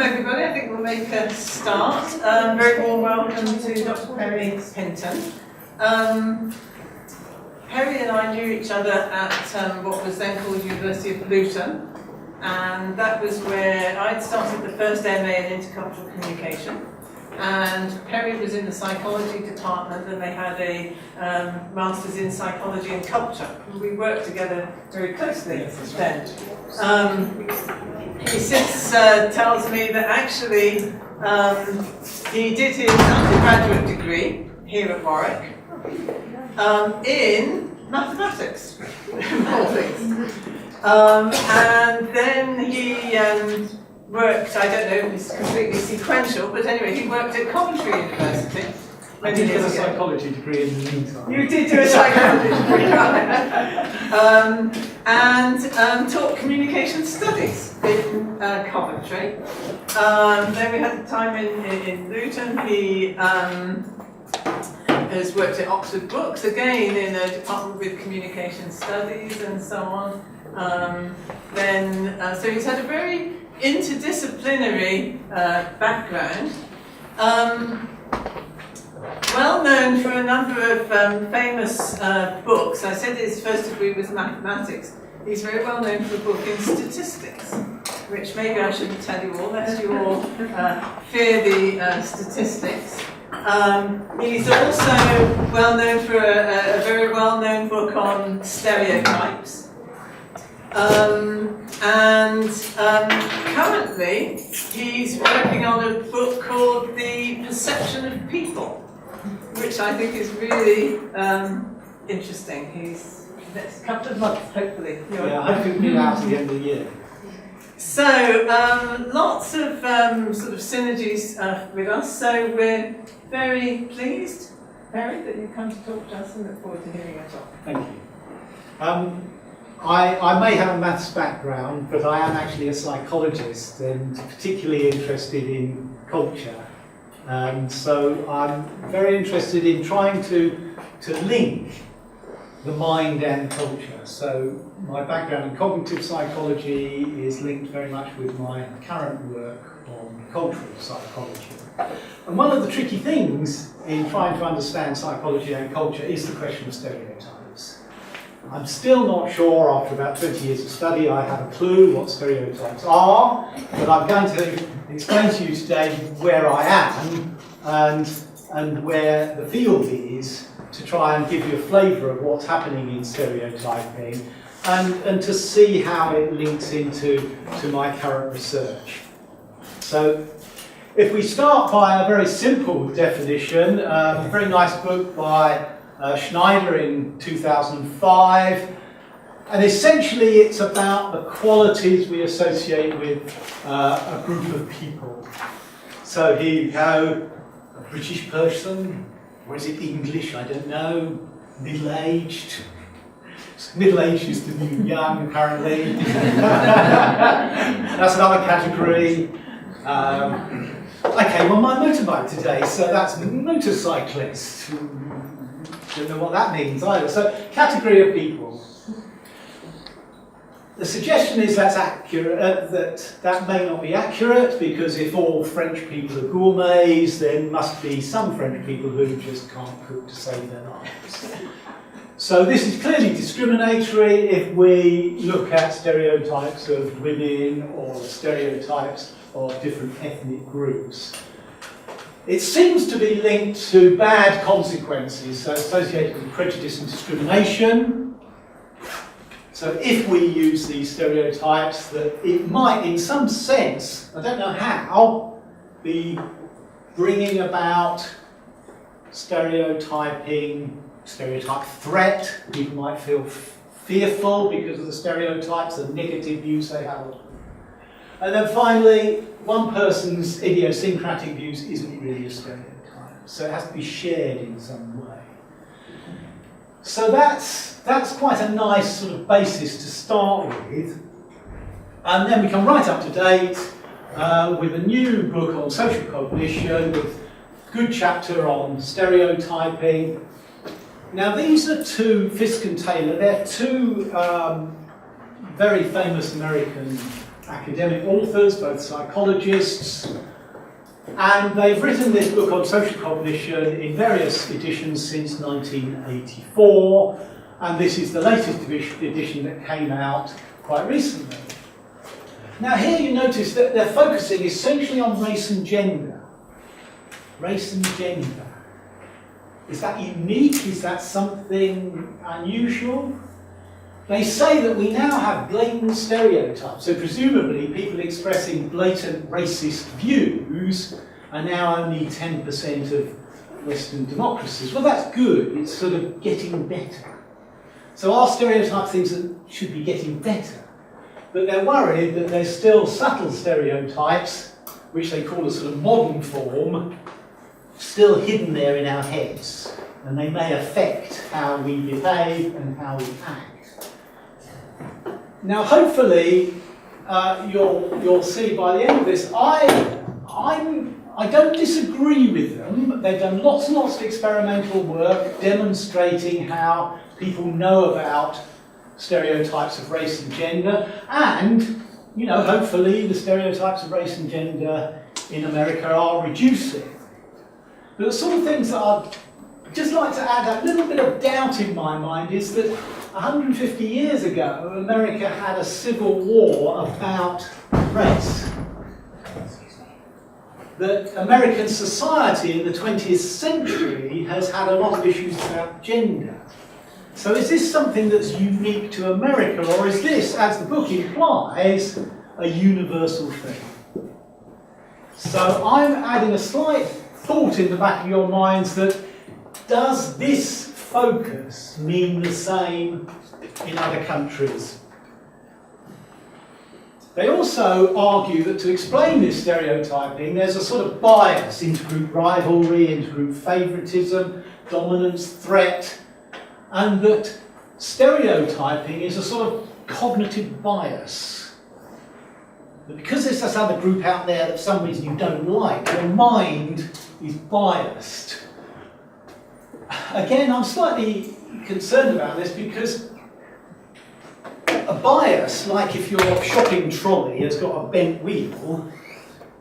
everybody. I think we'll make a start. Very warm welcome to Dr. Perry Hinton. Perry and I knew each other at what was then called University of Luton, and that was where I'd started the first MA in intercultural communication, and Perry was in the psychology department, and they had a master's in psychology and culture. We worked together very closely then. He since tells me that actually he did his undergraduate degree here at Warwick in mathematics, of all things. And then he worked, I don't know if it's completely sequential, but anyway, he worked at Coventry University. I did get a psychology degree in the meantime. You did do a psychology degree, and taught communication studies in Coventry. Then we had time in Luton. He has worked at Oxford Books, again in a department with communication studies and so on. So he's had a very interdisciplinary background. Well known for a number of famous books. I said his first degree was mathematics. He's very well known for a book in statistics, which maybe I shouldn't tell you all, lest you all fear the statistics. He's also well known for a very well known book on stereotypes. Currently he's working on a book called The Perception of People, which I think is really interesting. He's next couple of months, hopefully. Yeah, I hope it'll be out at the end of the year. So lots of sort of synergies with us. So we're very pleased, Perry, that you've come to talk to us, and look forward to hearing your talk. Thank you. I may have a maths background, but I am actually a psychologist and particularly interested in culture. And so I'm very interested in trying to link the mind and culture. So my background in cognitive psychology is linked very much with my current work on cultural psychology. And one of the tricky things in trying to understand psychology and culture is the question of stereotypes. I'm still not sure, after about 20 years of study, I have a clue what stereotypes are, but I'm going to explain to you today where I am and where the field is, to try and give you a flavour of what's happening in stereotyping and to see how it links into my current research. So if we start by a very simple definition, a very nice book by Schneider in 2005, and essentially it's about the qualities we associate with a group of people. So here you go, a British person, or is it English, I don't know, middle-aged. Middle-aged used to be young, apparently. That's another category. Okay, well, my motorbike today, so that's motorcyclist. Don't know what that means either. So, category of people. The suggestion is that's accurate, that may not be accurate, because if all French people are gourmets, there must be some French people who just can't cook to save their lives. So this is clearly discriminatory if we look at stereotypes of women or stereotypes of different ethnic groups. It seems to be linked to bad consequences, so associated with prejudice and discrimination. So if we use these stereotypes, that it might, in some sense, I don't know how, be bringing about stereotyping, stereotype threat. People might feel fearful because of the stereotypes, the negative views they have. And then finally, one person's idiosyncratic views isn't really a stereotype, so it has to be shared in some way. So that's quite a nice sort of basis to start with. And then we come right up to date with a new book on social cognition, with a good chapter on stereotyping. Now these are Fisk and Taylor, they're two very famous American academic authors, both psychologists, and they've written this book on social cognition in various editions since 1984, and this is the latest edition that came out quite recently. Now here you notice that they're focusing essentially on race and gender. Race and gender. Is that unique? Is that something unusual? They say that we now have blatant stereotypes, so presumably people expressing blatant racist views are now only 10% of Western democracies. Well, that's good, it's sort of getting better. So our stereotype thinks that should be getting better, but they're worried that there's still subtle stereotypes, which they call a sort of modern form, still hidden there in our heads, and they may affect how we behave and how we act. Now, hopefully, you'll see by the end of this, I don't disagree with them. They've done lots and lots of experimental work demonstrating how people know about stereotypes of race and gender, and, you know, hopefully the stereotypes of race and gender in America are reducing. But the sort of things that I'd just like to add a little bit of doubt in my mind is that 150 years ago, America had a civil war about race. That American society in the 20th century has had a lot of issues about gender. So is this something that's unique to America, or is this, as the book implies, a universal thing? So I'm adding a slight thought in the back of your minds that does this focus mean the same in other countries? They also argue that to explain this stereotyping, there's a sort of bias into group rivalry, into group favouritism, dominance, threat, and that stereotyping is a sort of cognitive bias. But because there's this other group out there that for some reason you don't like, your mind is biased. Again, I'm slightly concerned about this because a bias, like if your shopping trolley has got a bent wheel,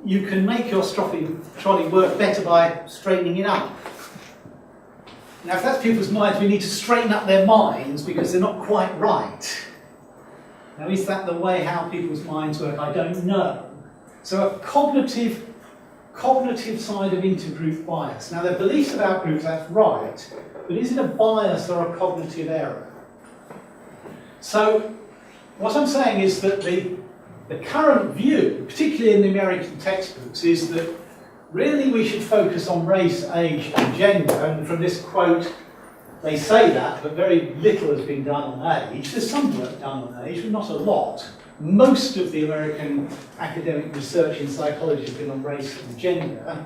you can make your shopping trolley work better by straightening it up. Now, if that's people's minds, we need to straighten up their minds because they're not quite right. Now, is that the way how people's minds work? I don't know. So a cognitive side of intergroup bias. Now, their beliefs about groups, that's right, but is it a bias or a cognitive error? So, what I'm saying is that the current view, particularly in the American textbooks, is that really we should focus on race, age and gender, and from this quote they say that, but very little has been done on age. There's some work done on age, but not a lot. Most of the American academic research in psychology has been on race and gender.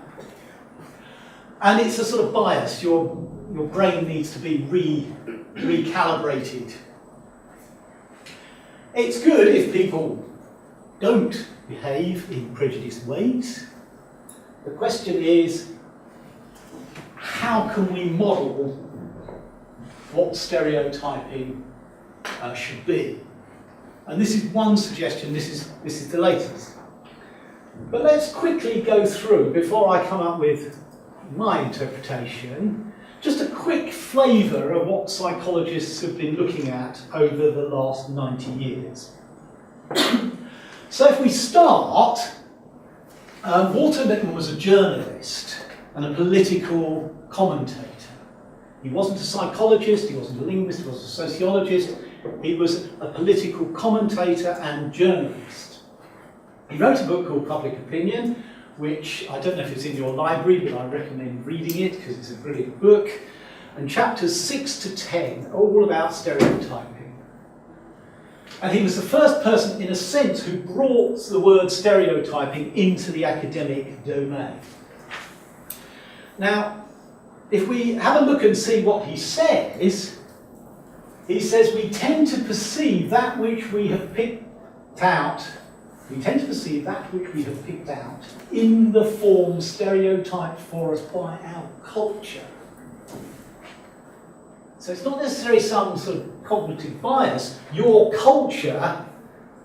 And it's a sort of bias. Your brain needs to be recalibrated. It's good if people don't behave in prejudiced ways. The question is, how can we model what stereotyping should be? And this is one suggestion, this is the latest. But let's quickly go through, before I come up with my interpretation, just a quick flavour of what psychologists have been looking at over the last 90 years. So if we start, Walter Lippmann was a journalist and a political commentator. He wasn't a psychologist, he wasn't a linguist, he wasn't a sociologist, he was a political commentator and journalist. He wrote a book called Public Opinion, which I don't know if it's in your library, but I recommend reading it because it's a brilliant book. And chapters 6 to 10 are all about stereotyping. And he was the first person, in a sense, who brought the word stereotyping into the academic domain. Now, if we have a look and see what he says we tend to perceive that which we have picked out, in the form stereotyped for us by our culture. So it's not necessarily some sort of cognitive bias. Your culture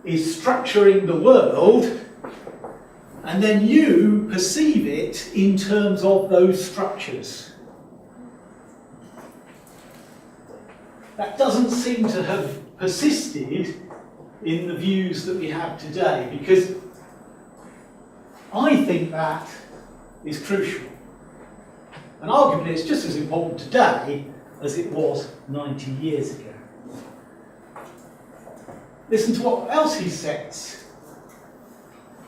is structuring the world, and then you perceive it in terms of those structures. That doesn't seem to have persisted in the views that we have today, because I think that is crucial. And arguably it's just as important today as it was 90 years ago. Listen to what else he says.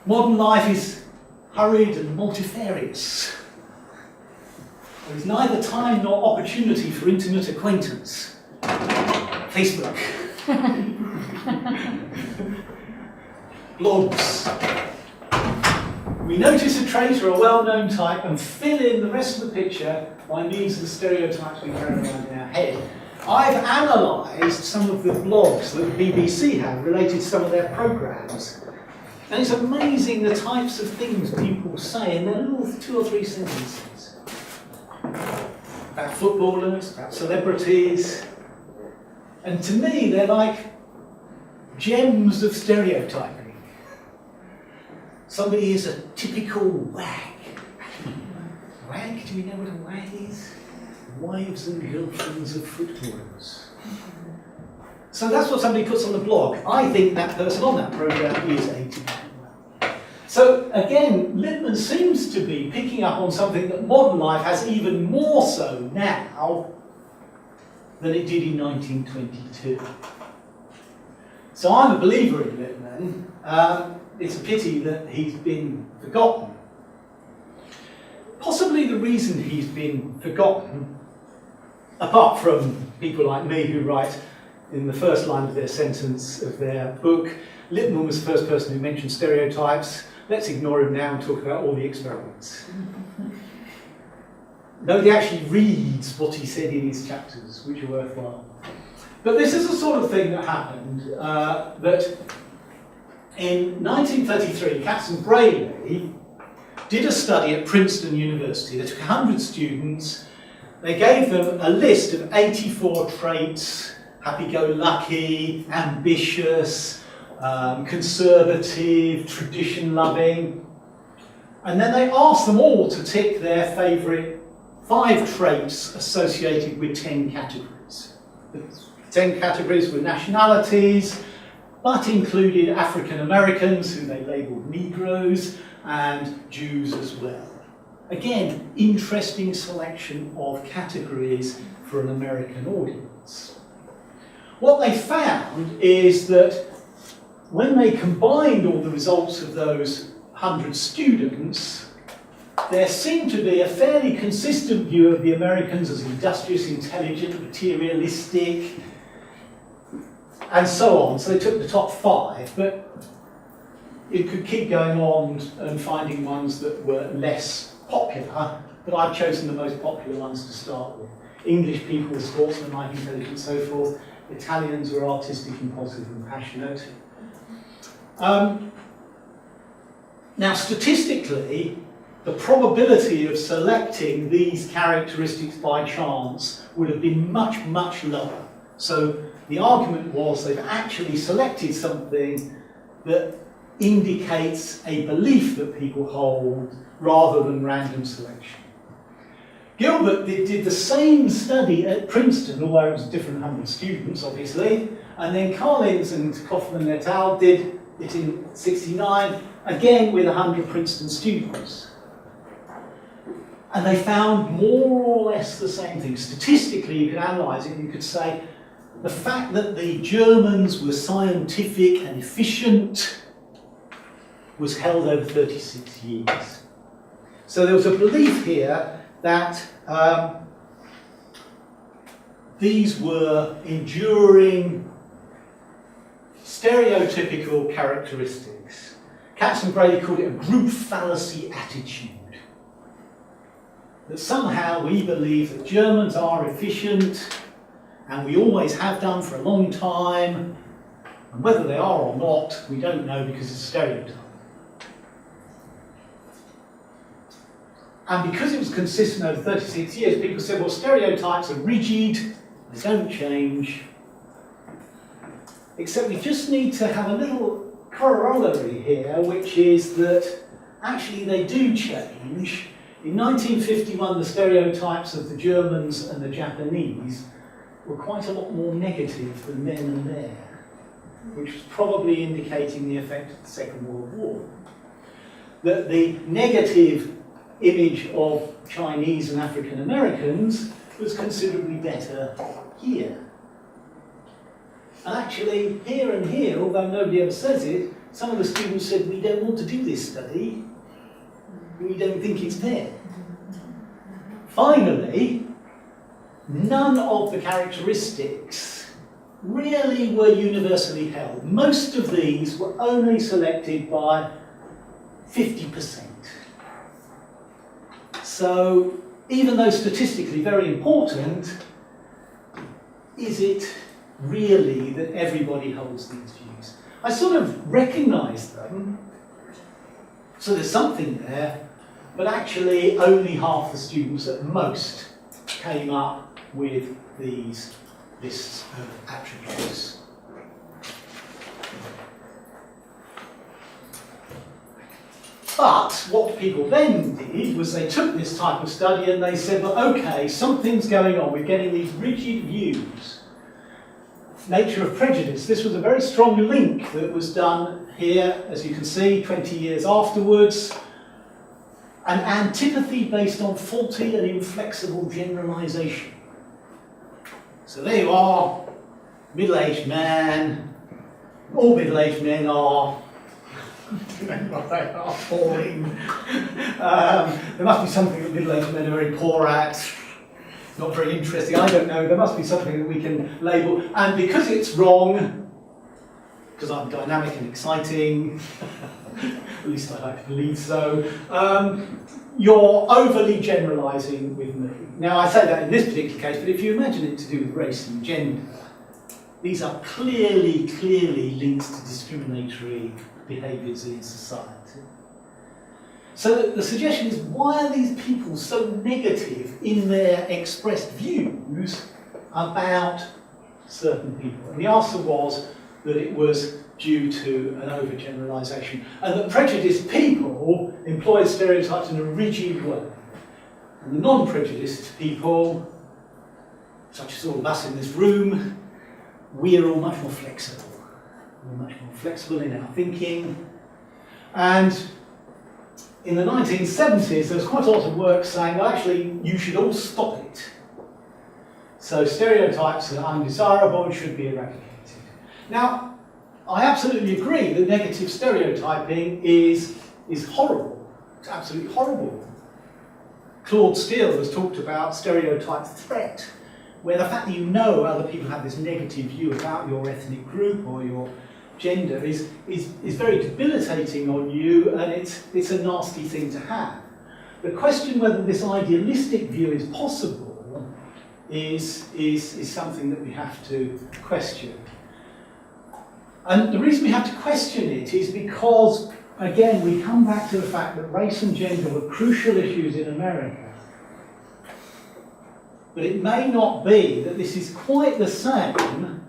Modern life is hurried and multifarious. There is neither time nor opportunity for intimate acquaintance. Facebook. Blogs. We notice a trait or a well-known type and fill in the rest of the picture by means of the stereotypes we carry around in our head. I've analysed some of the blogs that the BBC have related to some of their programmes. And it's amazing the types of things people say in their little 2 or 3 sentences. About footballers, about celebrities. And to me, they're like gems of stereotyping. Somebody is a typical wag. Wag? Do we know what a wag is? Wives and girlfriends of footballers. So that's what somebody puts on the blog. I think that person on that programme is a typical wag. So again, Lippmann seems to be picking up on something that modern life has even more so now than it did in 1922. So I'm a believer in Lippmann. It's a pity that he's been forgotten. Possibly the reason he's been forgotten, apart from people like me who write in the first line of their sentence of their book, Lippmann was the first person who mentioned stereotypes. Let's ignore him now and talk about all the experiments. Nobody actually reads what he said in his chapters, which are worthwhile. But this is the sort of thing that happened that in 1933, Katz and Brayley did a study at Princeton University. They took 100 students, they gave them a list of 84 traits: happy-go-lucky, ambitious, conservative, tradition-loving. And then they asked them all to tick their favourite 5 traits associated with 10 categories. The 10 categories were nationalities, but included African Americans, who they labelled Negroes, and Jews as well. Again, interesting selection of categories for an American audience. What they found is that when they combined all the results of those 100 students, there seemed to be a fairly consistent view of the Americans as industrious, intelligent, materialistic, and so on. So they took the top 5, but it could keep going on and finding ones that were less popular, but I've chosen the most popular ones to start with. English people were sportsmanlike, intelligent, and so forth. Italians were artistic, impulsive, and passionate. Now, statistically, the probability of selecting these characteristics by chance would have been much, much lower. So the argument was they've actually selected something that indicates a belief that people hold rather than random selection. Gilbert did the same study at Princeton, although it was a different 100 students, obviously, and then Collins and Kaufman et al. Did it in '69, again with 100 Princeton students. And they found more or less the same thing. Statistically, you could analyse it and you could say the fact that the Germans were scientific and efficient was held over 36 years. So there was a belief here that these were enduring stereotypical characteristics. Katz and Brady called it a group fallacy attitude. That somehow we believe that Germans are efficient, and we always have done for a long time, and whether they are or not, we don't know because it's a stereotype. And because it was consistent over 36 years, people said, well, stereotypes are rigid, they don't change. except we just need to have a little corollary here, which is that actually they do change. In 1951, the stereotypes of the Germans and the Japanese were quite a lot more negative than then and there, which was probably indicating the effect of the Second World War. That the negative image of Chinese and African Americans was considerably better here. And actually, here and here, although nobody ever says it, some of the students said, we don't want to do this study, we don't think it's there. Finally, none of the characteristics really were universally held. Most of these were only selected by 50%. So, even though statistically very important, is it really that everybody holds these views? I sort of recognise them, so there's something there, but actually only half the students at most came up with these lists of attributes. But what people then did was they took this type of study and they said, well, okay, something's going on, we're getting these rigid views. Nature of prejudice. This was a very strong link that was done here, as you can see, 20 years afterwards. An antipathy based on faulty and inflexible generalisation. So there you are, middle-aged man. All middle-aged men are. They are falling. There must be something that middle-aged men are very poor at. Not very interesting, I don't know. There must be something that we can label. And because it's wrong, because I'm dynamic and exciting, at least I like to believe so, you're overly generalising with me. Now, I say that in this particular case, but if you imagine it to do with race and gender, these are clearly linked to discriminatory behaviours in society. So the suggestion is, why are these people so negative in their expressed views about certain people? And the answer was that it was due to an overgeneralisation, and that prejudiced people employ stereotypes in a rigid way. And the non-prejudiced people, such as all of us in this room, we are all much more flexible. We're much more flexible in our thinking. And in the 1970s, there was quite a lot of work saying, well, actually, you should all stop it. So stereotypes are undesirable and should be eradicated. Now, I absolutely agree that negative stereotyping is horrible. It's absolutely horrible. Claude Steele has talked about stereotype threat, where the fact that you know other people have this negative view about your ethnic group or your gender is very debilitating on you, and it's a nasty thing to have. The question whether this idealistic view is possible is something that we have to question. And the reason we have to question it is because, again, we come back to the fact that race and gender were crucial issues in America. But it may not be that this is quite the same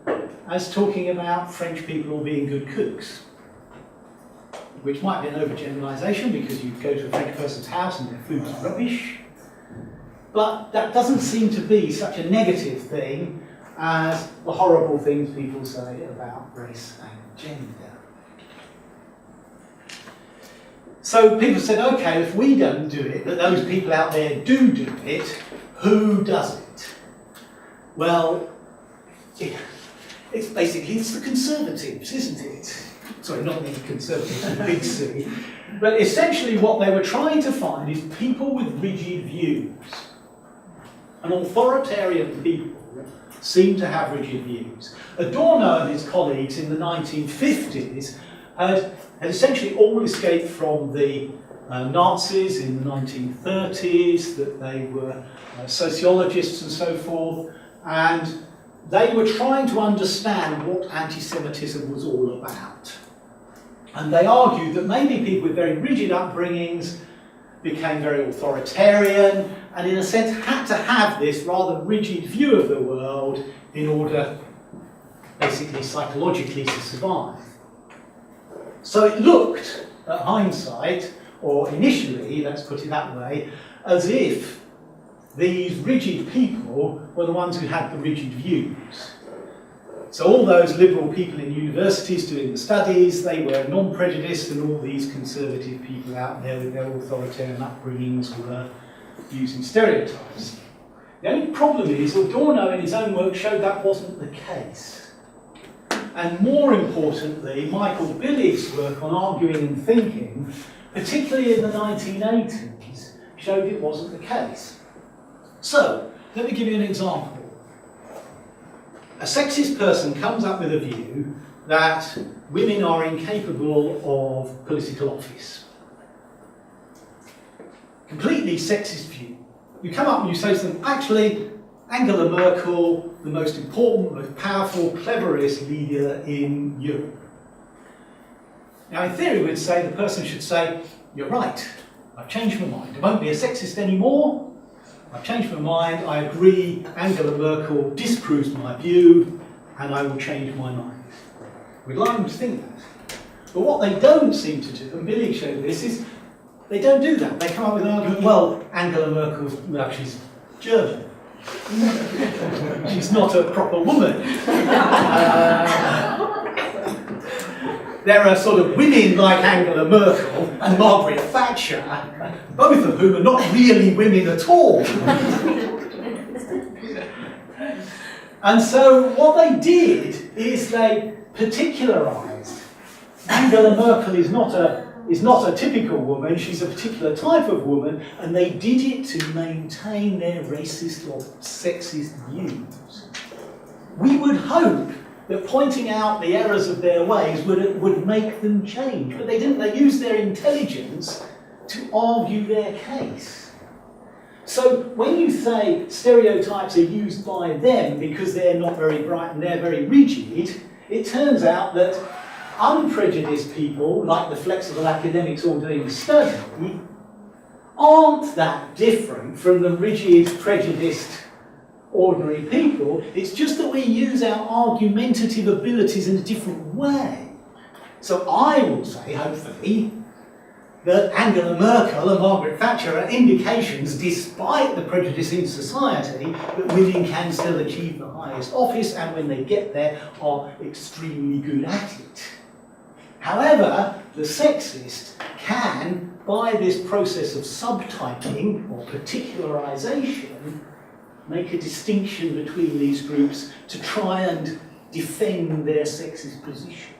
as talking about French people all being good cooks, which might be an overgeneralisation because you go to a French person's house and their food's rubbish. But that doesn't seem to be such a negative thing as the horrible things people say about race and gender. So people said, okay, if we don't do it, but those people out there do it, who does it? Well, it's the Conservatives, isn't it? Sorry, not the Conservatives, the big C. But essentially what they were trying to find is people with rigid views. And authoritarian people seem to have rigid views. Adorno and his colleagues in the 1950s had essentially all escaped from the Nazis in the 1930s, that they were sociologists and so forth, and they were trying to understand what anti-Semitism was all about. And they argued that maybe people with very rigid upbringings became very authoritarian, and in a sense had to have this rather rigid view of the world in order basically psychologically to survive. So it looked, at hindsight, or initially, let's put it that way, as if these rigid people were the ones who had the rigid views. So all those liberal people in universities doing the studies, they were non-prejudiced, and all these conservative people out there with their authoritarian upbringings were using stereotypes. The only problem is, Adorno in his own work showed that wasn't the case. And more importantly, Michael Billig's work on arguing and thinking, particularly in the 1980s, showed it wasn't the case. So, let me give you an example. A sexist person comes up with a view that women are incapable of political office. Completely sexist view. You come up and you say to them, actually, Angela Merkel, the most important, most powerful, cleverest leader in Europe. Now, in theory, we'd say the person should say, you're right, I've changed my mind. I won't be a sexist anymore. I've changed my mind, I agree, Angela Merkel disproves my view, and I will change my mind. We'd like them to think that. But what they don't seem to do, and Billig showed this, is they don't do that. They come up with an argument, well, Angela Merkel's, well, she's German. She's not a proper woman. There are sort of women like Angela Merkel and Margaret Thatcher, both of whom are not really women at all. And so what they did is they particularised. Angela Merkel is not a typical woman, she's a particular type of woman, and they did it to maintain their racist or sexist views. We would hope that pointing out the errors of their ways would make them change. But they didn't. They used their intelligence to argue their case. So when you say stereotypes are used by them because they're not very bright and they're very rigid, it turns out that unprejudiced people, like the flexible academics all doing the study, aren't that different from the rigid, prejudiced ordinary people. It's just that we use our argumentative abilities in a different way. So I will say, hopefully, that Angela Merkel and Margaret Thatcher are indications, despite the prejudice in society, that women can still achieve the highest office, and when they get there are extremely good at it. However, the sexist can, by this process of subtyping or particularisation, make a distinction between these groups to try and defend their sexist position.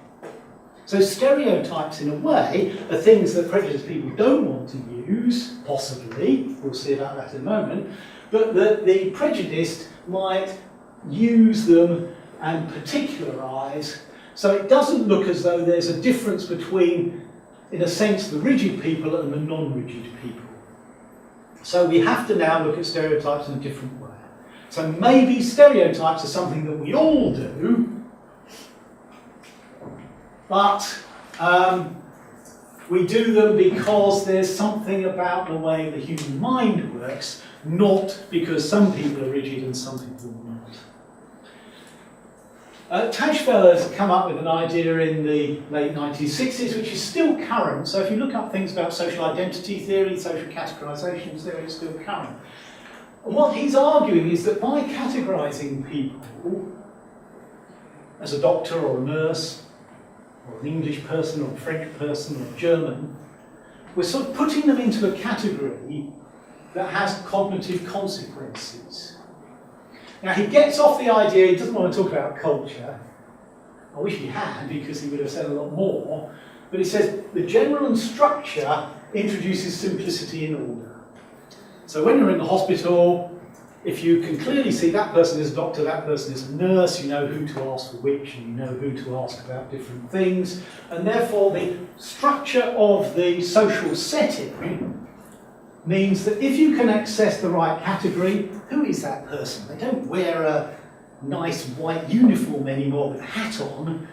So stereotypes, in a way, are things that prejudiced people don't want to use, possibly, we'll see about that in a moment, but that the prejudiced might use them and particularise, so it doesn't look as though there's a difference between, in a sense, the rigid people and the non-rigid people. So we have to now look at stereotypes in a different way. So maybe stereotypes are something that we all do, but we do them because there's something about the way the human mind works, not because some people are rigid and some people are not. Tashfel has come up with an idea in the late 1960s, which is still current. So if you look up things about social identity theory, social categorisation theory, it's still current. And what he's arguing is that by categorising people as a doctor or a nurse, or an English person or a French person or a German, we're sort of putting them into a category that has cognitive consequences. Now he gets off the idea, he doesn't want to talk about culture. I wish he had, because he would have said a lot more. But he says the general structure introduces simplicity in order. So when you're in the hospital, if you can clearly see that person is a doctor, that person is a nurse, you know who to ask for which, and you know who to ask about different things. And therefore the structure of the social setting means that if you can access the right category, who is that person? They don't wear a nice white uniform anymore with a hat on.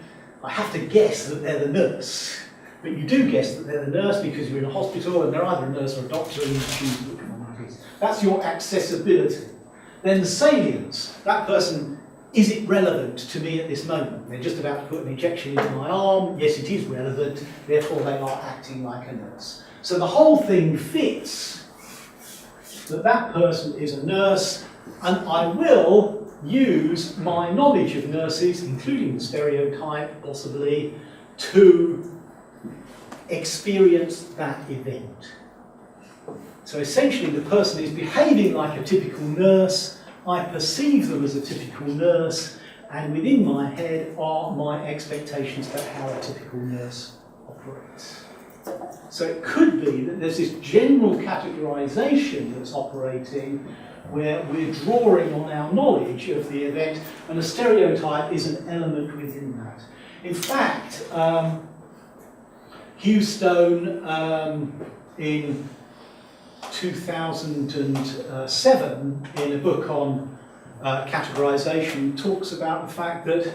I have to guess that they're the nurse. But you do guess that they're the nurse because you're in a hospital and they're either a nurse or a doctor and you choose which one it is. That's your accessibility. Then the salience. That person is it relevant to me at this moment? They're just about to put an injection into my arm. Yes, it is relevant, therefore they are acting like a nurse. So the whole thing fits that that person is a nurse, and I will use my knowledge of nurses, including the stereotype, possibly, to experience that event. So essentially the person is behaving like a typical nurse, I perceive them as a typical nurse, and within my head are my expectations about how a typical nurse operates. So it could be that there's this general categorization that's operating where we're drawing on our knowledge of the event, and a stereotype is an element within that. In fact, Houston in 2007, in a book on categorization, talks about the fact that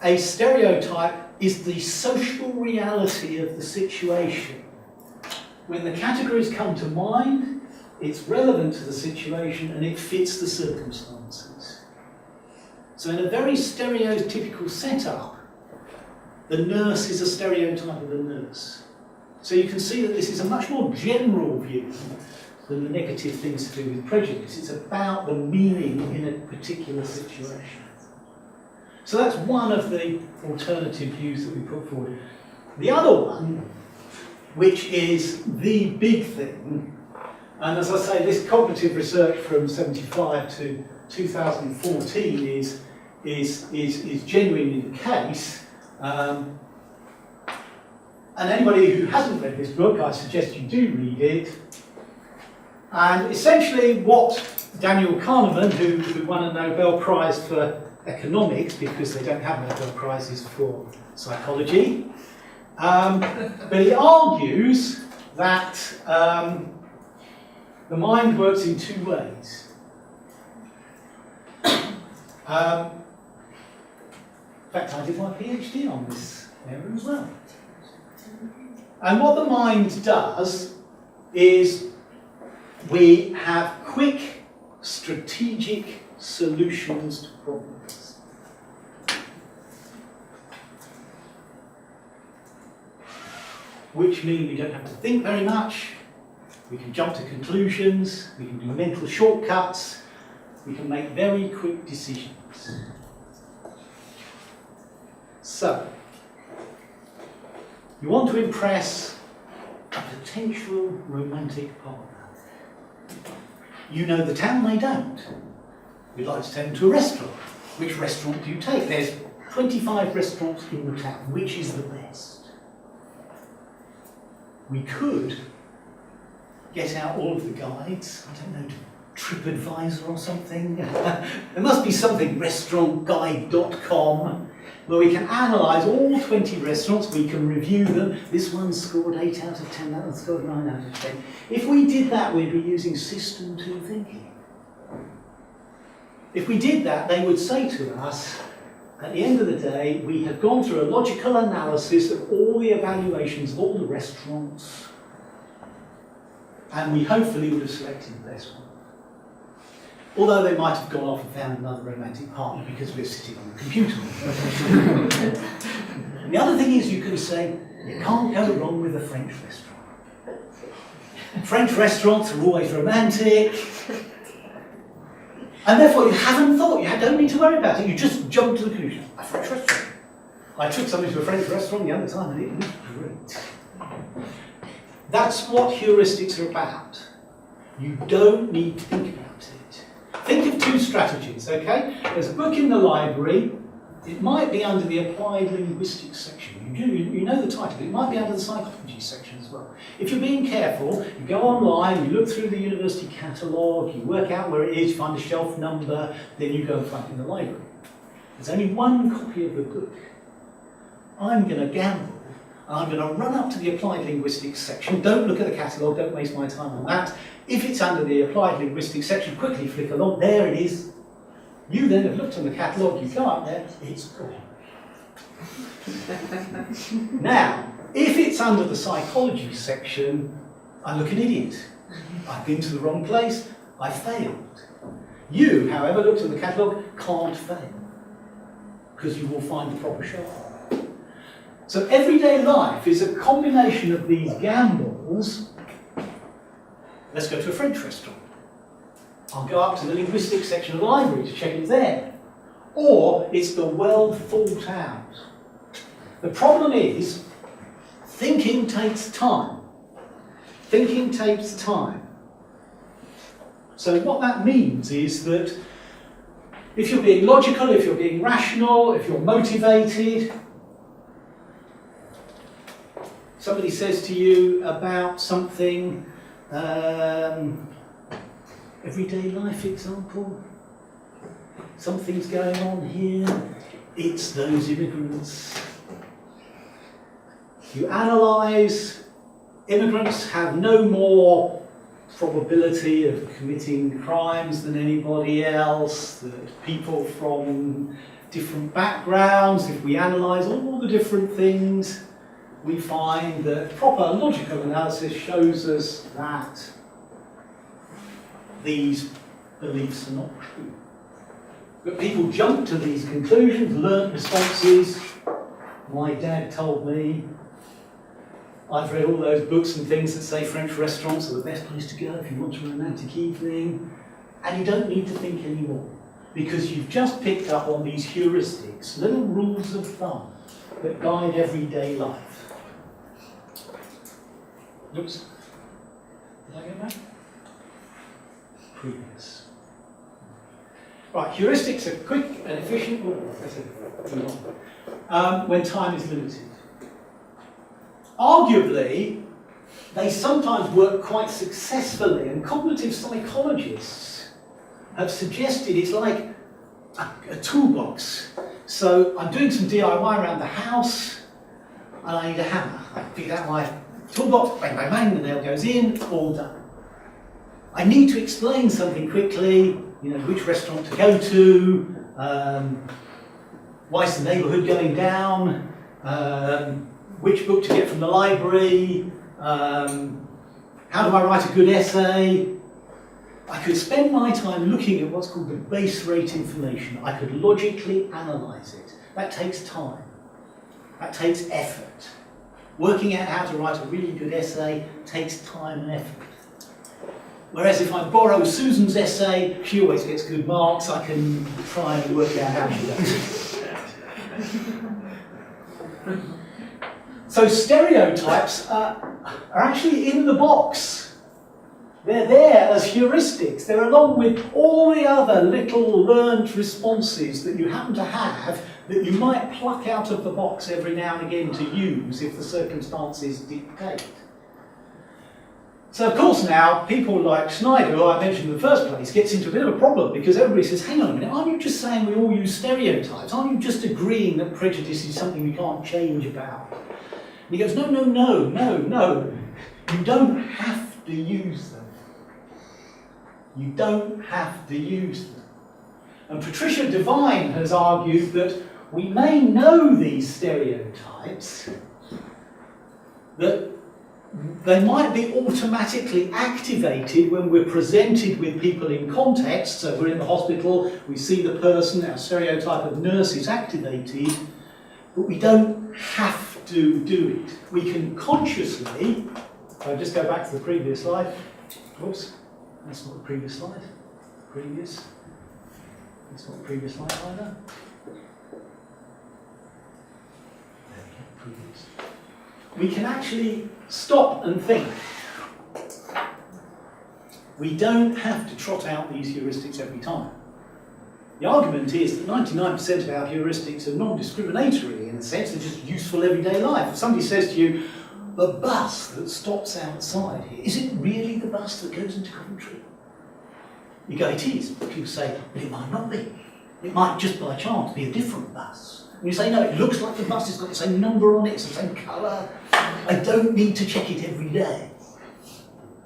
a stereotype is the social reality of the situation. When the categories come to mind, it's relevant to the situation and it fits the circumstances. So in a very stereotypical setup, the nurse is a stereotype of the nurse. So you can see that this is a much more general view than the negative things to do with prejudice. It's about the meaning in a particular situation. So that's one of the alternative views that we put forward. The other one, which is the big thing, and as I say, this cognitive research from 75 to 2014 is genuinely the case. And anybody who hasn't read this book, I suggest you do read it. And essentially what Daniel Kahneman, who won a Nobel Prize for economics, because they don't have Nobel Prizes for psychology, but he argues that the mind works in two ways. In fact, I did my PhD on this area as well. And what the mind does is we have quick, strategic solutions to problems. Which mean we don't have to think very much, we can jump to conclusions, we can do mental shortcuts, we can make very quick decisions. So, you want to impress a potential romantic partner. You know the town, they don't. You'd like to take them to a restaurant. Which restaurant do you take? There's 25 restaurants in the town. Which is the best? We could get out all of the guides, I don't know, TripAdvisor or something. There must be something, restaurantguide.com, where we can analyse all 20 restaurants, we can review them. This one scored 8 out of 10, that one scored 9 out of 10. If we did that, we'd be using System 2 thinking. If we did that, they would say to us, at the end of the day, we have gone through a logical analysis of all the evaluations of all the restaurants, and we hopefully would have selected the best one. Although they might have gone off and found another romantic partner because we're sitting on the computer. And the other thing is, you can say, you can't go wrong with a French restaurant. French restaurants are always romantic. And therefore you haven't thought, you don't need to worry about it, you just jump to the conclusion. A French restaurant. I took somebody to a French restaurant the other time and it was great. That's what heuristics are about. You don't need to think about it. Think of two strategies, okay? There's a book in the library. It might be under the applied linguistics section. You know the title. It might be under the psychology section as well. If you're being careful, you go online, you look through the university catalogue, you work out where it is, find a shelf number, then you go and find it in the library. There's only one copy of the book. I'm going to gamble. I'm going to run up to the applied linguistics section. Don't look at the catalogue, don't waste my time on that. If it's under the applied linguistics section, quickly flick along. There it is. You then have looked on the catalogue, you go up there, it's gone. Now, if it's under the psychology section, I look an idiot. I've been to the wrong place, I failed. You, however, looked at the catalogue, can't fail, because you will find the proper shop. So everyday life is a combination of these gambles. Let's go to a French restaurant. I'll go up to the linguistics section of the library to check it's there. Or it's the well thought out. The problem is, thinking takes time. Thinking takes time. So what that means is that if you're being logical, if you're being rational, if you're motivated, somebody says to you about something, everyday life example, something's going on here, it's those immigrants. You analyse, immigrants have no more probability of committing crimes than anybody else, that people from different backgrounds, if we analyse all the different things, we find that proper logical analysis shows us that these beliefs are not true. But people jump to these conclusions, learnt responses. My dad told me. I've read all those books and things that say French restaurants are the best place to go if you want a romantic evening. And you don't need to think anymore, because you've just picked up on these heuristics, little rules of thumb that guide everyday life. Oops. Did I go back? Previous. Right, heuristics are quick and efficient. When time is limited. Arguably, they sometimes work quite successfully, and cognitive psychologists have suggested it's like a toolbox. So I'm doing some DIY around the house, and I need a hammer. I pick out my toolbox, bang, bang, bang, the nail goes in, all done. I need to explain something quickly, you know, which restaurant to go to, why is the neighbourhood going down, which book to get from the library, how do I write a good essay. I could spend my time looking at what's called the base rate information. I could logically analyse it. That takes time. That takes effort. Working out how to write a really good essay takes time and effort. Whereas if I borrow Susan's essay, she always gets good marks. I can try and work out how she does it. So stereotypes are actually in the box. They're there as heuristics. They're along with all the other little learned responses that you happen to have that you might pluck out of the box every now and again to use if the circumstances dictate. So of course now, people like Schneider, who I mentioned in the first place, gets into a bit of a problem because everybody says, hang on a minute, aren't you just saying we all use stereotypes? Aren't you just agreeing that prejudice is something we can't change about? And he goes, no. You don't have to use them. You don't have to use them. And Patricia Devine has argued that we may know these stereotypes, that they might be automatically activated when we're presented with people in context. So we're in the hospital, we see the person, our stereotype of nurse is activated, but we don't have to do it. We can consciously, if I just go back to the previous slide, whoops, that's not the previous slide, previous, that's not the previous slide either. There we go, previous. We can actually stop and think. We don't have to trot out these heuristics every time. The argument is that 99% of our heuristics are non-discriminatory in a sense, they're just useful everyday life. If somebody says to you, the bus that stops outside here, is it really the bus that goes into Coventry? You go, it is. People say, but it might not be. It might just by chance be a different bus. And you say, no, it looks like the bus has got the same number on it, it's the same colour. I don't need to check it every day.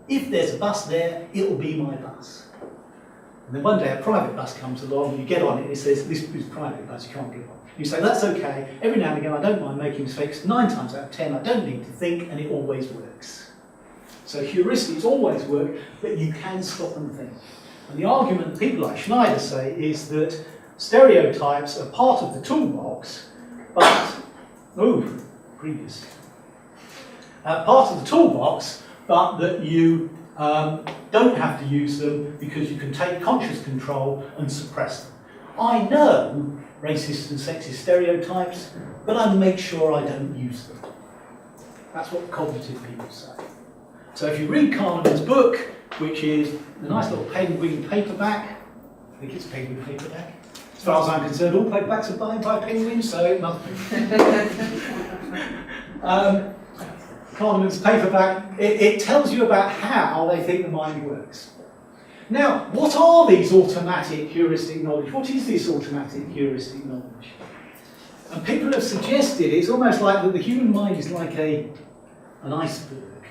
If there's a bus there, it'll be my bus. And then one day a private bus comes along and you get on it and it says, this is a private bus, you can't get on. You say, that's okay, every now and again I don't mind making mistakes, 9 times out of 10 I don't need to think and it always works. So heuristics always work, but you can stop and think. And the argument people like Schneider say is that stereotypes are part of the toolbox, but, part of the toolbox, but that you don't have to use them because you can take conscious control and suppress them. I know racist and sexist stereotypes, but I make sure I don't use them. That's what cognitive people say. So if you read Kahneman's book, which is a nice little penguin paperback, I think it's penguin paperback. As far as I'm concerned, all paperbacks are bound by penguins, so it must be. Kahneman's paperback, it tells you about how they think the mind works. Now, what are these automatic heuristic knowledge? What is this automatic heuristic knowledge? And people have suggested it's almost like that the human mind is like an iceberg.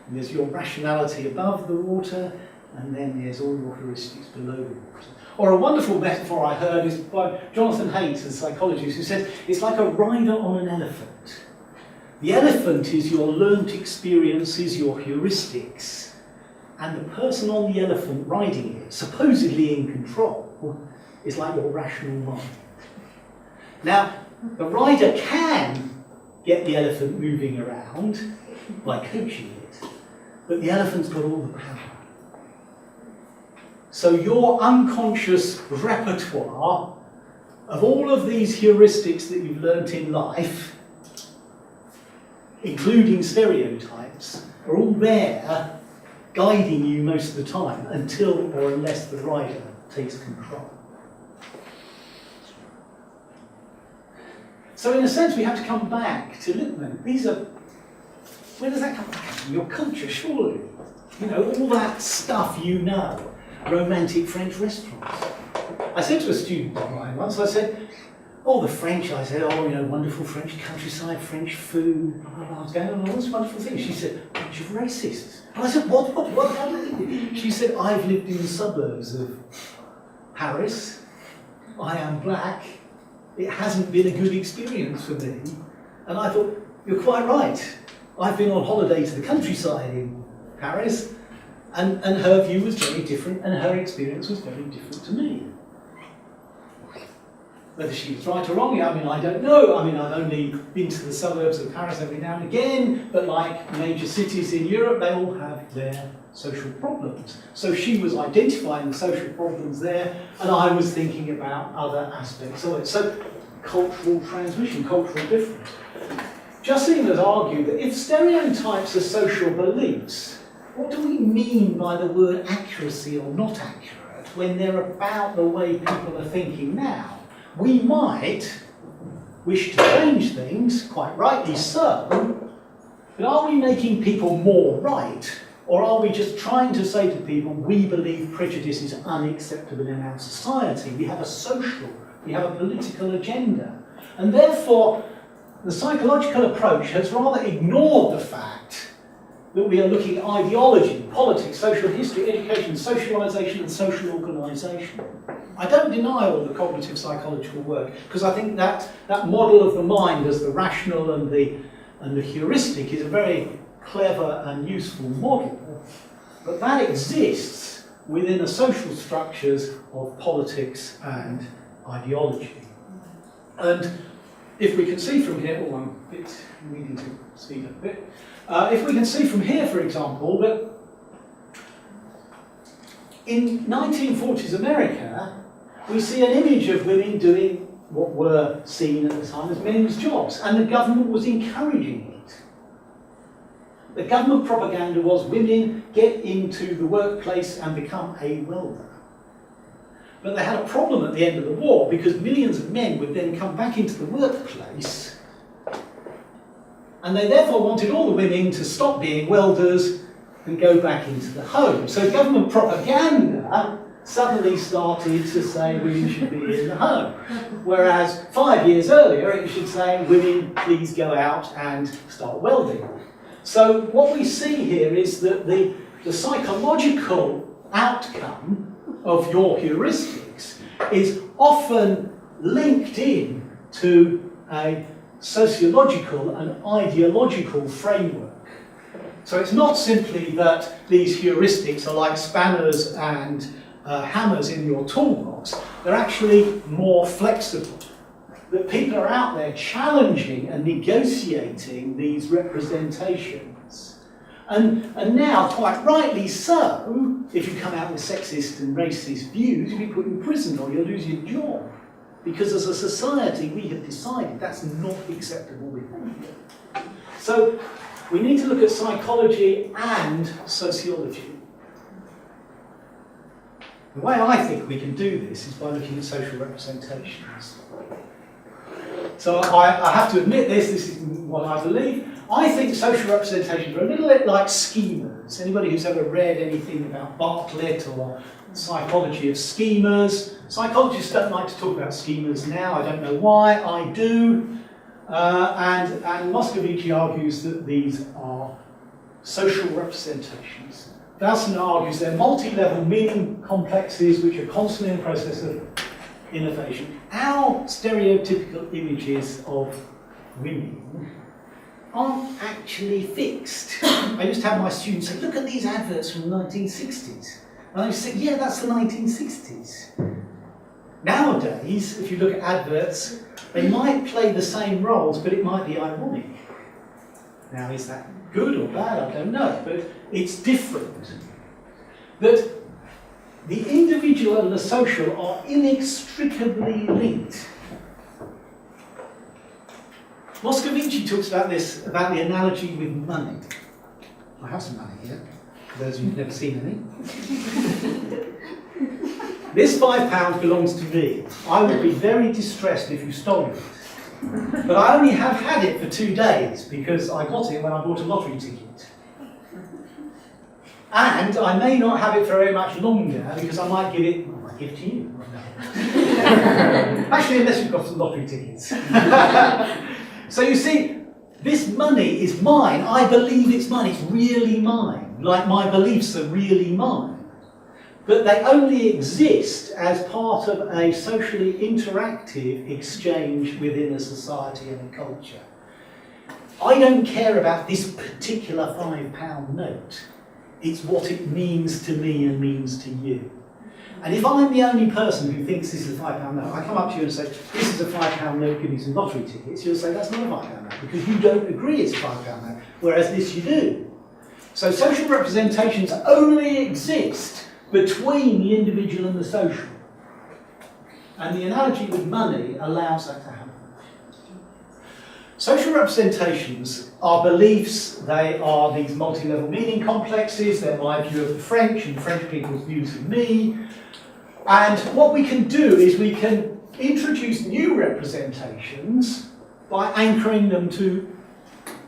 And there's your rationality above the water, and then there's all your heuristics below the water. Or a wonderful metaphor I heard is by Jonathan Haidt, a psychologist, who says it's like a rider on an elephant. The elephant is your learnt experiences, your heuristics, and the person on the elephant riding it, supposedly in control, is like your rational mind. Now, the rider can get the elephant moving around by coaching it, but the elephant's got all the power. So your unconscious repertoire of all of these heuristics that you've learnt in life, including stereotypes, are all there guiding you most of the time until or unless the rider takes control. So in a sense we have to come back to, look, man, these are, where does that come from? Your culture, surely. You know, all that stuff you know. Romantic French restaurants. I said to a student of mine once, I said, oh, the French, I said, oh, you know, wonderful French countryside, French food, blah, blah, blah. I was going, oh, all this wonderful thing. She said, bunch of racists. And I said, what happened? She said, I've lived in the suburbs of Paris. I am black. It hasn't been a good experience for me. And I thought, you're quite right. I've been on holiday to the countryside in Paris, and her view was very different, and her experience was very different to me. Whether she was right or wrong, I mean, I don't know. I mean, I've only been to the suburbs of Paris every now and again, but like major cities in Europe, they all have their social problems. So she was identifying the social problems there, and I was thinking about other aspects of it. So cultural transmission, cultural difference. Justine has argued that if stereotypes are social beliefs, what do we mean by the word accuracy or not accurate when they're about the way people are thinking now? We might wish to change things, quite rightly so, but are we making people more right? Or are we just trying to say to people, we believe prejudice is unacceptable in our society? We have a social, we have a political agenda. And therefore, the psychological approach has rather ignored the fact that we are looking at ideology, politics, social history, education, socialisation and social organisation. I don't deny all the cognitive psychological work, because I think that model of the mind as the rational and the heuristic is a very clever and useful model, but that exists within the social structures of politics and ideology. And if we can see from here, oh, I'm a bit needing to speed up a bit. If we can see from here, for example, that in 1940s America, we see an image of women doing what were seen at the time as men's jobs, and the government was encouraging it. The government propaganda was women get into the workplace and become a welder. But they had a problem at the end of the war because millions of men would then come back into the workplace, and they therefore wanted all the women to stop being welders and go back into the home. So government propaganda suddenly started to say women should be in the home. Whereas 5 years earlier it should say women please go out and start welding. So what we see here is that the psychological outcome of your heuristics is often linked in to a sociological and ideological framework. So it's not simply that these heuristics are like spanners and hammers in your toolbox, they're actually more flexible. That people are out there challenging and negotiating these representations. And now, quite rightly so, if you come out with sexist and racist views, you'll be put in prison or you'll lose your job. Because as a society, we have decided that's not acceptable behaviour. So we need to look at psychology and sociology. The way I think we can do this is by looking at social representations. So I have to admit this is what I believe. I think social representations are a little bit like schemas. Anybody who's ever read anything about Bartlett or psychology of schemas? Psychologists don't like to talk about schemas now, I don't know why, I do. And Moscovici argues that these are social representations. Dowson argues they're multi-level meaning complexes which are constantly in the process of innovation. Our stereotypical images of women aren't actually fixed. I used to have my students say, look at these adverts from the 1960s. And I used to say, yeah, that's the 1960s. Nowadays, if you look at adverts, they might play the same roles, but it might be ironic. Now, is that good or bad? I don't know, but it's different. That the individual and the social are inextricably linked. Moscovici talks about this, about the analogy with money. I have some money here, for those of you who've never seen any. This £5 belongs to me. I would be very distressed if you stole it. But I only have had it for 2 days because I got it when I bought a lottery ticket. And I may not have it for very much longer because I might give it, well, I might give it to you. Actually, unless you've got some lottery tickets. So you see, this money is mine. I believe it's mine. It's really mine. Like my beliefs are really mine. But they only exist as part of a socially interactive exchange within a society and a culture. I don't care about this particular £5 note. It's what it means to me and means to you. And if I'm the only person who thinks this is a £5 note, I come up to you and say, this is a £5 note, give me some lottery tickets, you'll say, that's not a £5 note, because you don't agree it's a £5 note, whereas this you do. So social representations only exist between the individual and the social. And the analogy with money allows that to happen. Social representations are beliefs. They are these multi-level meaning complexes. They're my view of the French and French people's views of me. And what we can do is we can introduce new representations by anchoring them to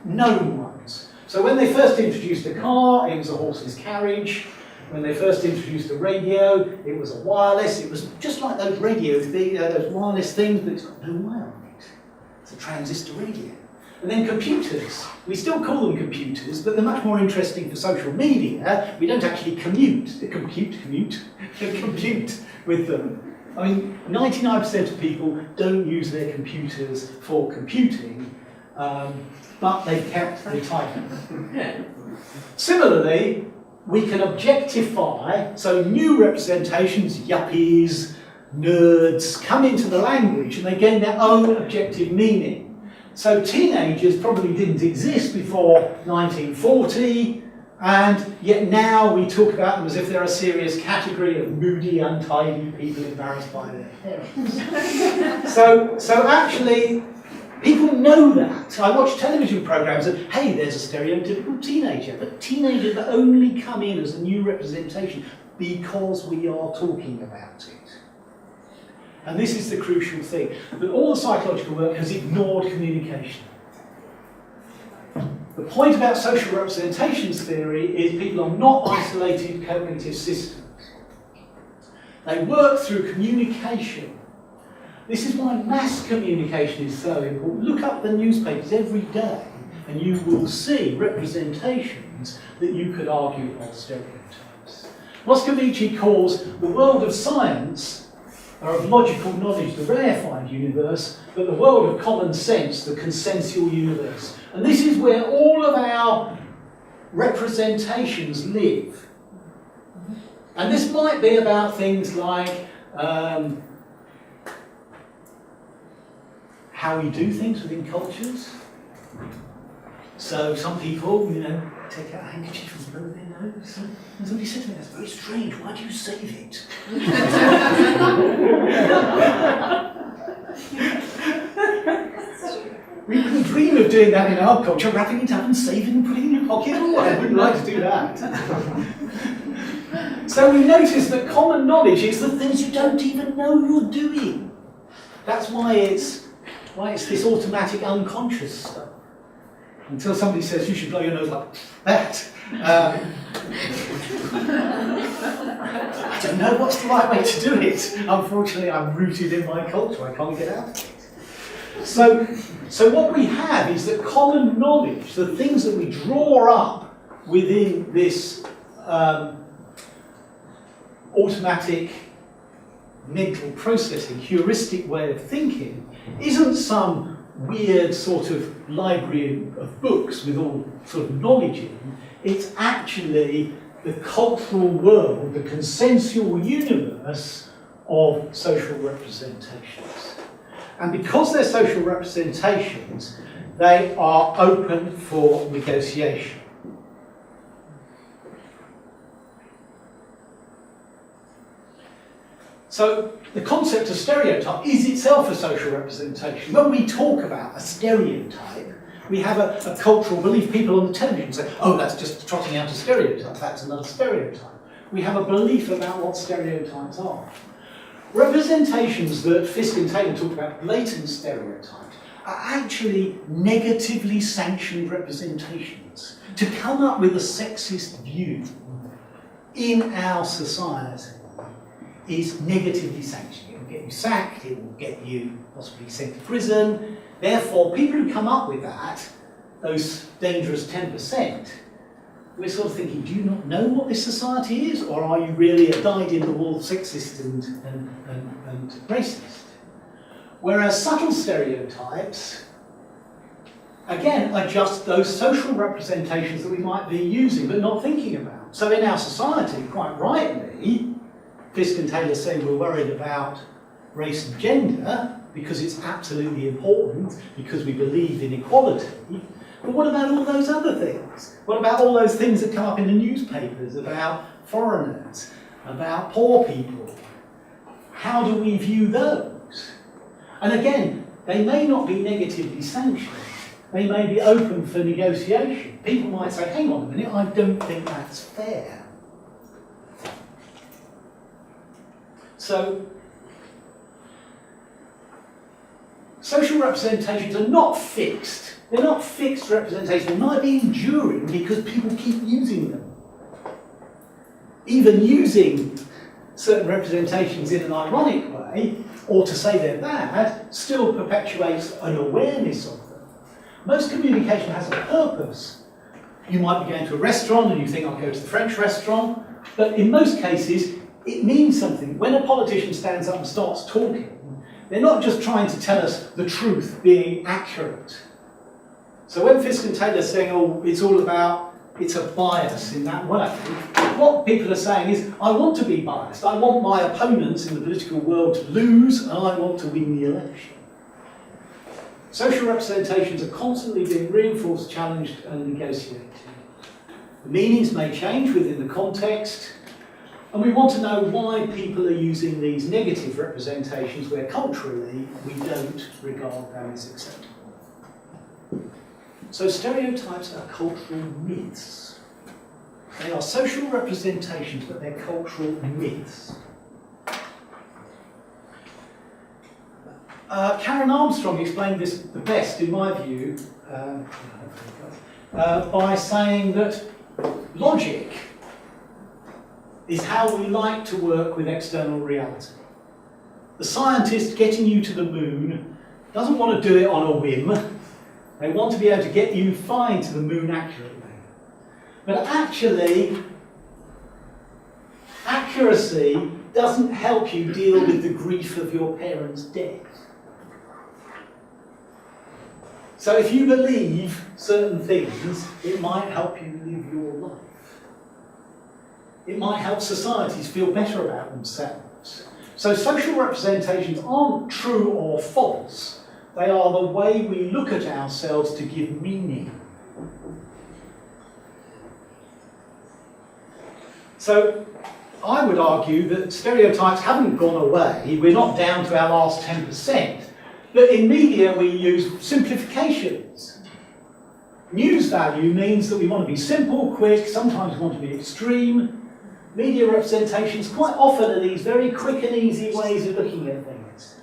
known ones. So when they first introduced a car, it was a horse's carriage. When they first introduced a radio, it was a wireless. It was just like those those wireless things, but it's got no wire on it. It's a transistor radio. And then computers. We still call them computers, but they're much more interesting for social media. We don't actually compute with them. I mean, 99% of people don't use their computers for computing, but they've kept the title. Similarly, we can objectify, so new representations, yuppies, nerds, come into the language and they gain their own objective meaning. So teenagers probably didn't exist before 1940, and yet now we talk about them as if they're a serious category of moody, untidy people embarrassed by their parents. So actually, people know that. I watch television programs and, hey, there's a stereotypical teenager, but teenagers only come in as a new representation because we are talking about it. And this is the crucial thing, that all the psychological work has ignored communication. The point about social representations theory is people are not isolated cognitive systems. They work through communication. This is why mass communication is so important. Look up the newspapers every day and you will see representations that you could argue are stereotypes. Moscovici calls the world of science, or of logical knowledge, the rarefied universe, but the world of common sense, the consensual universe. And this is where all of our representations live. And this might be about things like how we do things within cultures. So some people, take out a handkerchief and blow their nose. And somebody said to me, "That's very strange, why do you save it?" We wouldn't dream of doing that in our culture, wrapping it up and saving and putting it in your pocket. Oh, I wouldn't like to do that. So we notice that common knowledge is the things you don't even know you're doing. That's why it's this automatic unconscious stuff. Until somebody says you should blow your nose like that. I don't know what's the right way to do it. Unfortunately, I'm rooted in my culture. I can't get out of it. So what we have is that common knowledge, the things that we draw up within this automatic mental processing, heuristic way of thinking, isn't some weird sort of library of books with all sort of knowledge in. It's actually the cultural world, the consensual universe of social representations. And because they're social representations, they are open for negotiation. So the concept of stereotype is itself a social representation. When we talk about a stereotype, we have a cultural belief. People on the television say, "Oh, that's just trotting out a stereotype, that's another stereotype." We have a belief about what stereotypes are. Representations that Fisk and Taylor talk about, blatant stereotypes, are actually negatively sanctioned representations. To come up with a sexist view in our society is negatively sanctioned. It will get you sacked, it will get you possibly sent to prison. Therefore, people who come up with that, those dangerous 10%, we're sort of thinking, do you not know what this society is? Or are you really a dyed-in-the-wool sexist and racist? Whereas subtle stereotypes, again, are just those social representations that we might be using but not thinking about. So in our society, quite rightly, Fisk and Taylor say we're worried about race and gender because it's absolutely important, because we believe in equality. But what about all those other things? What about all those things that come up in the newspapers about foreigners, about poor people? How do we view those? And again, they may not be negatively sanctioned. They may be open for negotiation. People might say, hang on a minute, I don't think that's fair. So, social representations are not fixed. They're not fixed representations. They might be enduring because people keep using them. Even using certain representations in an ironic way, or to say they're bad, still perpetuates an awareness of them. Most communication has a purpose. You might be going to a restaurant and you think, I'll go to the French restaurant, but in most cases, it means something. When a politician stands up and starts talking, they're not just trying to tell us the truth, being accurate. So when Fisk and Taylor are saying, oh, it's all about, it's a bias in that way, what people are saying is, I want to be biased. I want my opponents in the political world to lose, and I want to win the election. Social representations are constantly being reinforced, challenged, and negotiated. The meanings may change within the context, and we want to know why people are using these negative representations where culturally we don't regard them as acceptable. So stereotypes are cultural myths. They are social representations, but they're cultural myths. Karen Armstrong explained this the best, in my view, by saying that logic is how we like to work with external reality. The scientist getting you to the moon doesn't want to do it on a whim. They want to be able to get you flying to the moon accurately. But actually, accuracy doesn't help you deal with the grief of your parents' death. So if you believe certain things, it might help you live your life. It might help societies feel better about themselves. So social representations aren't true or false. They are the way we look at ourselves to give meaning. So I would argue that stereotypes haven't gone away. We're not down to our last 10%. But in media we use simplifications. News value means that we want to be simple, quick, sometimes we want to be extreme. Media representations quite often are these very quick and easy ways of looking at things.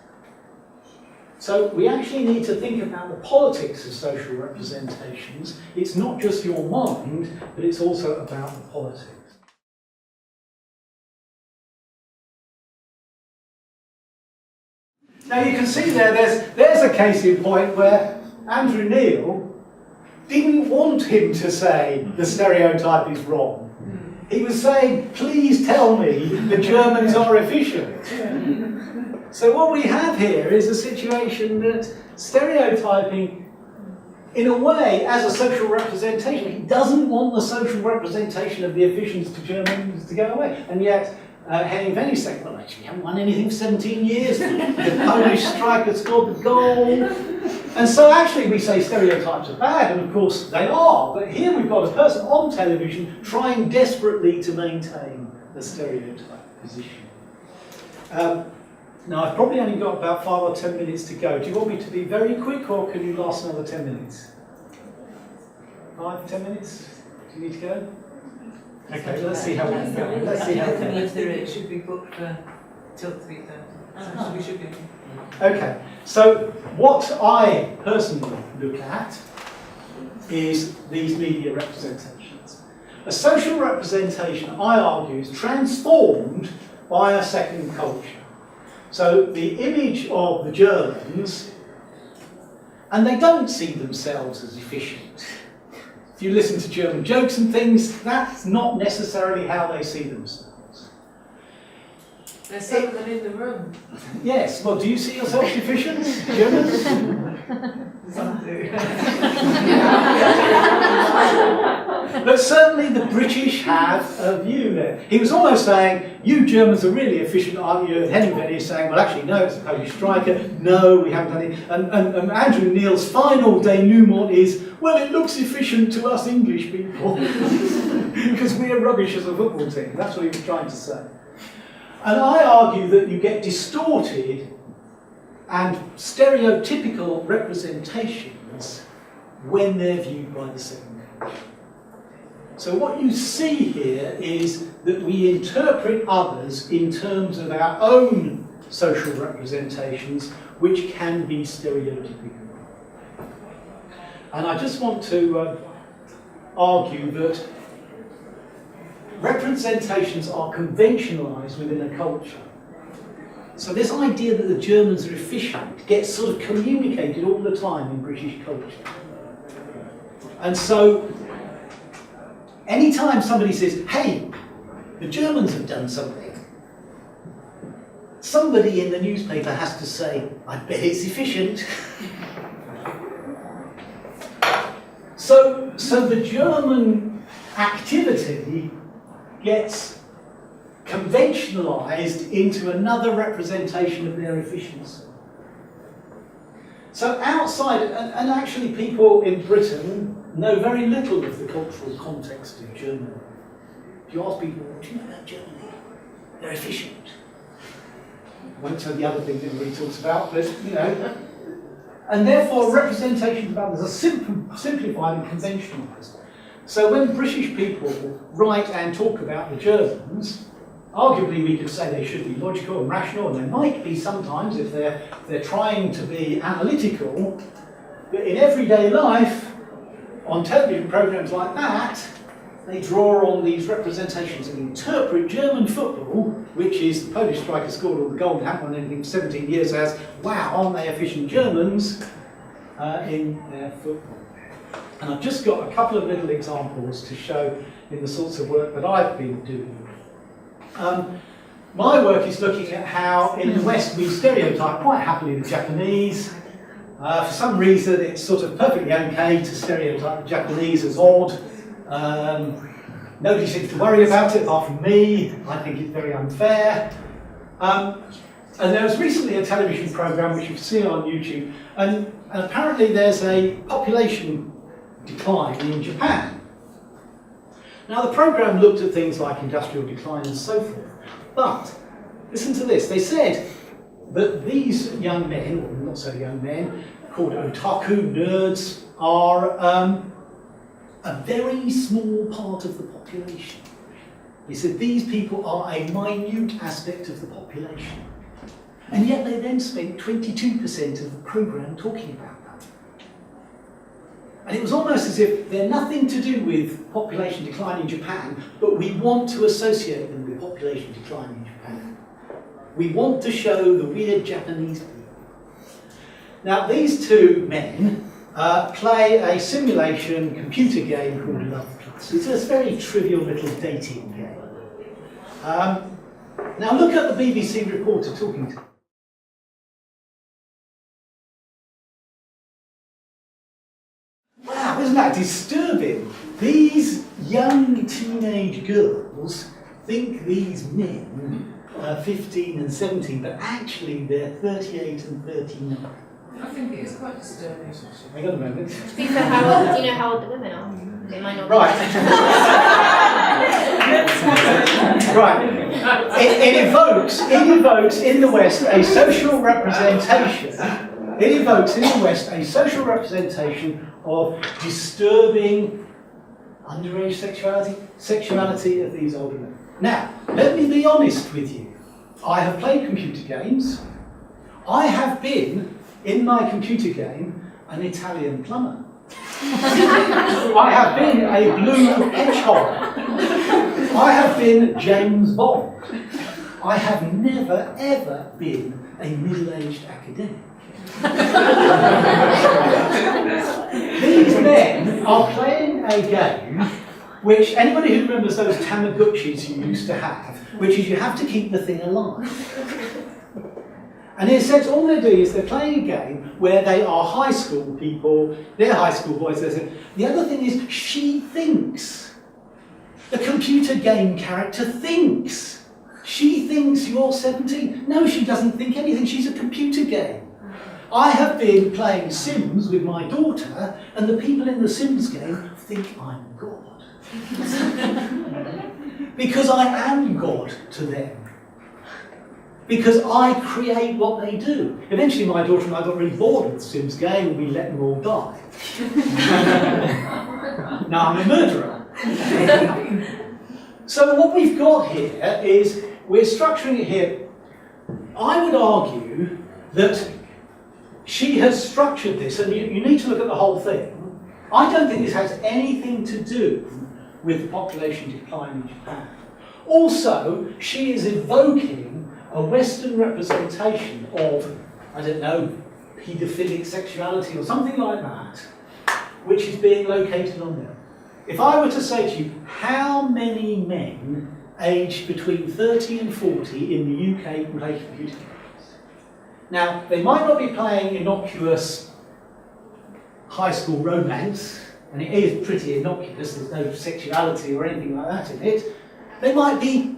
So we actually need to think about the politics of social representations. It's not just your mind, but it's also about the politics. Now you can see there's a case in point where Andrew Neil didn't want him to say the stereotype is wrong. He was saying, please tell me the Germans are efficient. So what we have here is a situation that stereotyping, in a way, as a social representation, he doesn't want the social representation of the efficiency to Germans to go away. And yet, Henning Venny saying, well, actually, we haven't won anything for 17 years. The Polish striker scored the goal. And so actually we say stereotypes are bad, and of course they are. But here we've got a person on television trying desperately to maintain the stereotype position. Now I've probably only got about 5 or 10 minutes to go. Do you want me to be very quick, or can you last another 10 minutes? 5, 10 minutes? Do you need to go? Okay, let's see how we go. Let's see how we go. It should be booked for till 3:30. So we should be. Okay, so what I personally look at is these media representations. A social representation, I argue, is transformed by a second culture. So the image of the Germans, and they don't see themselves as efficient. If you listen to German jokes and things, that's not necessarily how they see themselves. There's some of them in the room. Yes, well, do you see yourself efficient, Germans? Some do. But certainly the British have a view there. He was almost saying, you Germans are really efficient, aren't you? And Henning Venny is saying, well, actually, no, it's a Polish striker. No, we haven't done it. And Andrew Neil's final denouement is, well, it looks efficient to us English people. Because we're rubbish as a football team. That's what he was trying to say. And I argue that you get distorted and stereotypical representations when they're viewed by the second culture. So what you see here is that we interpret others in terms of our own social representations, which can be stereotypical. And I just want to argue that representations are conventionalised within a culture. So this idea that the Germans are efficient gets sort of communicated all the time in British culture. And so anytime somebody says, hey, the Germans have done something, somebody in the newspaper has to say, I bet it's efficient. So the German activity gets conventionalised into another representation of their efficiency. So outside, and actually people in Britain know very little of the cultural context of Germany. If you ask people, what do you know about Germany? They're efficient. I won't tell the other things everybody talks about, but you know. And therefore representations of others are simplified and conventionalised. So when British people write and talk about the Germans, arguably we could say they should be logical and rational, and they might be sometimes if they're trying to be analytical, but in everyday life, on television programmes like that, they draw on these representations and interpret German football, which is the Polish striker scored all the goal and haven't won anything for 17 years, as, wow, aren't they efficient Germans, in their football. And I've just got a couple of little examples to show in the sorts of work that I've been doing. My work is looking at how in the West we stereotype quite happily the Japanese. For some reason it's sort of perfectly okay to stereotype the Japanese as odd. Nobody seems to worry about it apart from me. I think it's very unfair. And there was recently a television programme which you've seen on YouTube, and apparently there's a population decline in Japan. Now the programme looked at things like industrial decline and so forth, but listen to this. They said that these young men, or not so young men, called otaku nerds, are a very small part of the population. He said these people are a minute aspect of the population. And yet they then spent 22% of the programme talking about that. And it was almost as if they're nothing to do with population decline in Japan, but we want to associate them with population decline in Japan. We want to show the weird Japanese people. Now these two men play a simulation computer game called Love Plus. It's a very trivial little dating game. Now look at the BBC reporter talking to them. Wow, isn't that disturbing? These young teenage girls think these men are 15 and 17, but actually they're 38 and 39. I think it is quite disturbing. Hang on a moment. To be fair, how old, do you know how old the women are? They might not be. Right. Right. It evokes in the West a social representation. It evokes in the West a social representation of disturbing underage sexuality of these older men. Now, let me be honest with you. I have played computer games. I have been, in my computer game, an Italian plumber. I have been a blue hedgehog. I have been James Bond. I have never, ever been a middle-aged academic. These men are playing a game which, anybody who remembers those Tamagotchis you used to have, which is you have to keep the thing alive. And in a sense, all they're doing is they're playing a game where they are high school people, they're high school boys. The other thing is, she thinks. The computer game character thinks. She thinks you're 17. No, she doesn't think anything. She's a computer game. I have been playing Sims with my daughter, and the people in the Sims game think I'm God. Because I am God to them. Because I create what they do. Eventually my daughter and I got really bored of the Sims game and we let them all die. Now I'm a murderer. So what we've got here is, we're structuring it here. I would argue that she has structured this, and you need to look at the whole thing. I don't think this has anything to do with the population decline in Japan. Also, she is evoking a Western representation of, I don't know, paedophilic sexuality or something like that, which is being located on there. If I were to say to you, how many men aged between 30 and 40 in the UK play computer games? Now, they might not be playing innocuous high school romance, and it is pretty innocuous, there's no sexuality or anything like that in it. They might be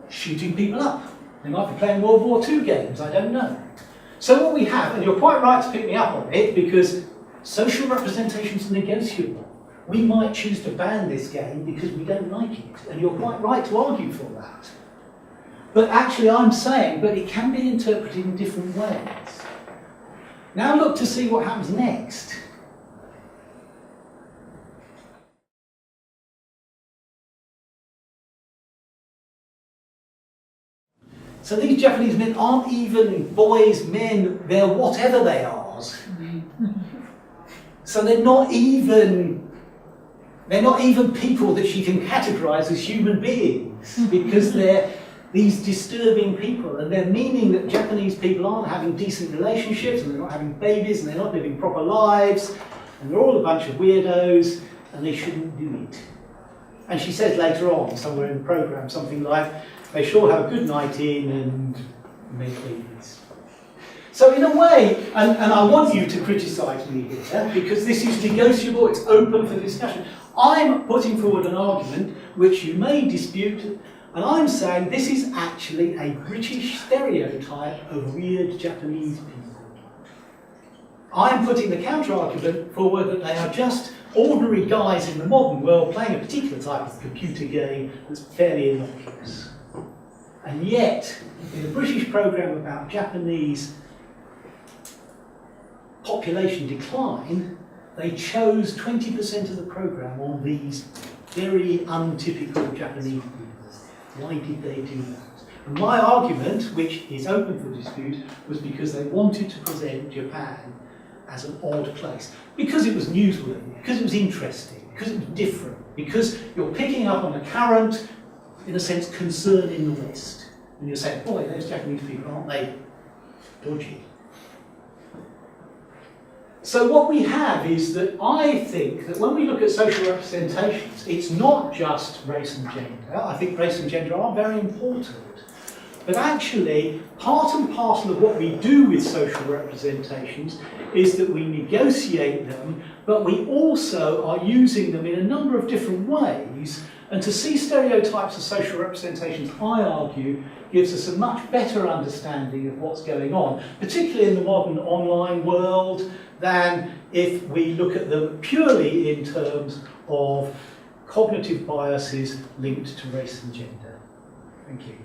shooting people up. They might be playing World War II games, I don't know. So what we have, and you're quite right to pick me up on it, because social representations are negotiable. We might choose to ban this game because we don't like it, and you're quite right to argue for that. But actually I'm saying, but it can be interpreted in different ways. Now look to see what happens next. So these Japanese men aren't even boys, men, they're whatever they are. So they're not even people that she can categorise as human beings, because they're these disturbing people, and they're meaning that Japanese people aren't having decent relationships, and they're not having babies, and they're not living proper lives, and they're all a bunch of weirdos, and they shouldn't do it. And she says later on, somewhere in the programme, something like, they sure have a good night in and make babies. So in a way, and I want you to criticise me here, because this is negotiable, it's open for discussion. I'm putting forward an argument which you may dispute, and I'm saying this is actually a British stereotype of weird Japanese people. I'm putting the counter-argument forward that they are just ordinary guys in the modern world playing a particular type of computer game that's fairly innocuous. And yet, in a British programme about Japanese population decline, they chose 20% of the programme on these very untypical Japanese people. Why did they do that? And my argument, which is open for dispute, was because they wanted to present Japan as an odd place. Because it was newsworthy, because it was interesting, because it was different, because you're picking up on a current, in a sense, concern in the West. And you're saying, boy, those Japanese people, aren't they dodgy? So what we have is that I think that when we look at social representations, it's not just race and gender. I think race and gender are very important. But actually, part and parcel of what we do with social representations is that we negotiate them, but we also are using them in a number of different ways. And to see stereotypes as social representations, I argue, gives us a much better understanding of what's going on, particularly in the modern online world, than if we look at them purely in terms of cognitive biases linked to race and gender. Thank you.